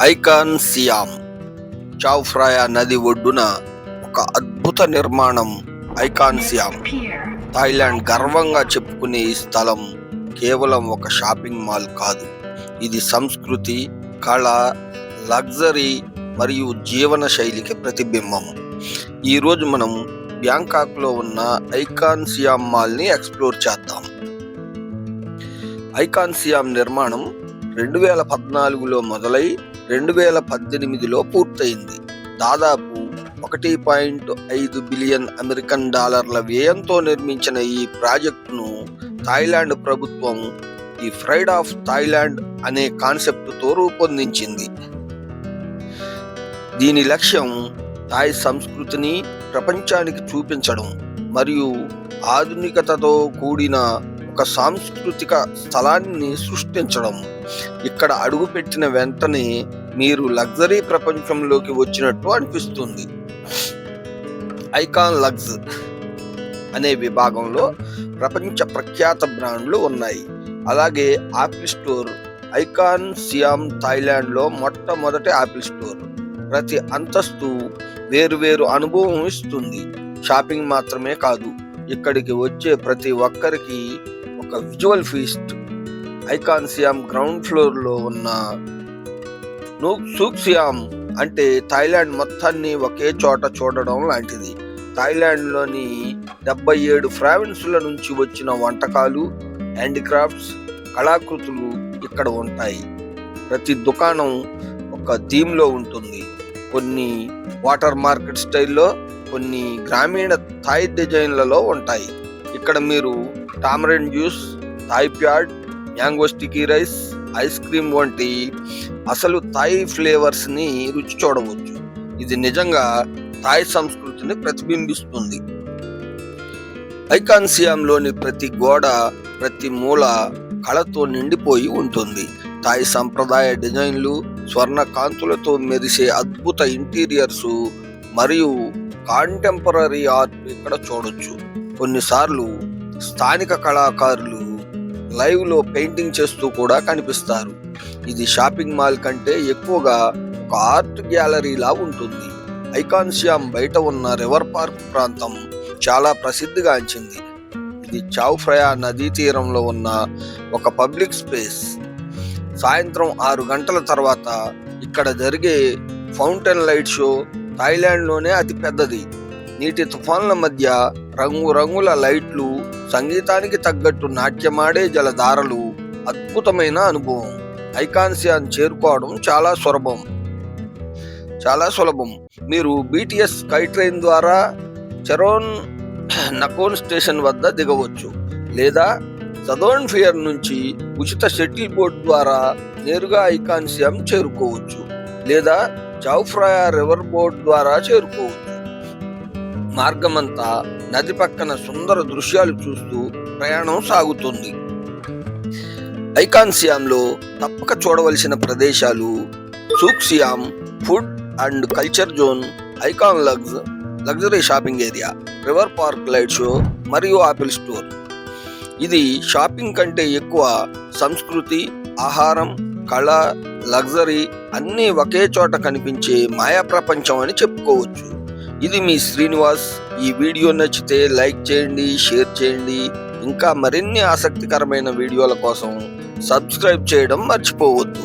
Icon SIAM చావ్ ఫ్రాయా నది ఒడ్డున ఒక అద్భుత నిర్మాణం. ఐకాన్ సియామ్ థాయిలాండ్ గర్వంగా చెప్పుకునే ఈ స్థలం కేవలం ఒక షాపింగ్ మాల్ కాదు. ఇది సంస్కృతి, కళ, లగ్జరీ మరియు జీవన శైలికి ప్రతిబింబం. ఈరోజు మనం బ్యాంకాక్లో ఉన్న ఐకాన్ సియామ్ మాల్ని ఎక్స్ప్లోర్ చేద్దాం. ఐకాన్ సియామ్ నిర్మాణం 2014లో మొదలై 2018లో పూర్తయింది. దాదాపు 1.5 బిలియన్ అమెరికన్ డాలర్ల వ్యయంతో నిర్మించిన ఈ ప్రాజెక్టును థాయిలాండ్ ప్రభుత్వం ది ప్రైడ్ ఆఫ్ థాయిలాండ్ అనే కాన్సెప్ట్తో రూపొందించింది. దీని లక్ష్యం థాయ్ సంస్కృతిని ప్రపంచానికి చూపించడం మరియు ఆధునికతతో కూడిన ఒక సాంస్కృతిక స్థలాన్ని సృష్టించడం. ఇక్కడ అడుగుపెట్టిన వెంటనే మీరు లగ్జరీ ప్రపంచంలోకి వచ్చినట్టు అనిపిస్తుంది. ఐకాన్ లగ్జ్ అనే విభాగంలో ప్రపంచ ప్రఖ్యాత బ్రాండ్లు ఉన్నాయి. అలాగే ఆపిల్ స్టోర్ ఐకాన్ సియామ్ థాయిలాండ్లో మొట్టమొదటి ఆపిల్ స్టోర్. ప్రతి అంతస్తు వేరువేరు అనుభవం ఇస్తుంది. షాపింగ్ మాత్రమే కాదు, ఇక్కడికి వచ్చే ప్రతి ఒక్కరికి ఒక visual feast. Icon SIAM ground ఫ్లోర్లో ఉన్న సూక్ సియామ్ అంటే థాయిలాండ్ మొత్తాన్ని ఒకే చోట చూడడం లాంటిది. థాయిలాండ్లోని 77 ప్రావిన్సుల నుంచి వచ్చిన వంటకాలు, హ్యాండీక్రాఫ్ట్స్, కళాకృతులు ఇక్కడ ఉంటాయి. ప్రతి దుకాణం ఒక థీమ్లో ఉంటుంది. కొన్ని వాటర్ మార్కెట్ స్టైల్లో, కొన్ని గ్రామీణ థాయ్ డిజైన్లలో ఉంటాయి. ఇక్కడ మీరు tamarind juice, Thai pad, mango sticky rice, ice cream వంటి అసలు థాయ్ ఫ్లేవర్స్ ని రుచి చూడవచ్చు. ఇది నిజంగా థాయ్ సంస్కృతిని ప్రతిబింబిస్తుంది. ఐకాన్ సియామ్లోని ప్రతి గోడ, ప్రతి మూల కళతో నిండిపోయి ఉంటుంది. థాయ్ సంప్రదాయ డిజైన్లు, స్వర్ణ కాంతులతో మెరిసే అద్భుత ఇంటీరియర్స్ మరియు కాంటెంపరీ ఆర్ట్ ఇక్కడ చూడొచ్చు. కొన్నిసార్లు స్థానిక కళాకారులు లైవ్ లో పెయింటింగ్ చేస్తూ కూడా కనిపిస్తారు. ఇది షాపింగ్ మాల్ కంటే ఎక్కువగా ఒక ఆర్ట్ గ్యాలరీలా ఉంటుంది. ఐకాన్ సియామ్ బయట ఉన్న రివర్ పార్క్ ప్రాంతం చాలా ప్రసిద్ధిగాంచింది. ఇది చావ్ ఫ్రాయా నదీ తీరంలో ఉన్న ఒక పబ్లిక్ స్పేస్. సాయంత్రం 6 గంటల తర్వాత ఇక్కడ జరిగే ఫౌంటైన్ లైట్ షో థాయిలాండ్లోనే అతి పెద్దది. నీటి తుఫాన్ల మధ్య రంగురంగుల లైట్లు, సంగీతానికి తగ్గట్టు నాట్యమాడే జలధారలు అద్భుతమైన అనుభవం. ఐకాన్ సియామ్ చేరుకోవడం చాలా సులభం. మీరు BTS స్కై ట్రైన్ ద్వారా చెరోన్ నకోన్ స్టేషన్ వద్ద దిగవచ్చు, లేదా సదోర్న్ ఫియర్ నుంచి ఉచిత షటిల్ బోట్ ద్వారా నేరుగా ఐకాన్ సియామ్ చేరుకోవచ్చు, లేదా చావ్ ఫ్రాయా రివర్ బోట్ ద్వారా చేరుకోవచ్చు. మార్గమంతా నది పక్కన సుందర దృశ్యాలు చూస్తూ ప్రయాణం సాగుతుంది. ఐకాన్ సియామ్లో తప్పక చూడవలసిన ప్రదేశాలు: Sook Siam food and culture zone, icon luxury shopping area, river park light show మరియు ఆపిల్ స్టోర్. ఇది షాపింగ్ కంటే ఎక్కువ సంస్కృతి, ఆహారం, కళ, లగ్జరీ అన్నీ ఒకే చోట కనిపించే మాయా ప్రపంచం అని చెప్పుకోవచ్చు. ఇది మీ శ్రీనివాస్. ఈ వీడియో నచ్చితే లైక్ చేయండి, షేర్ చేయండి. ఇంకా మరిన్ని ఆసక్తికరమైన వీడియోల కోసం సబ్స్క్రైబ్ చేయడం మర్చిపోవద్దు.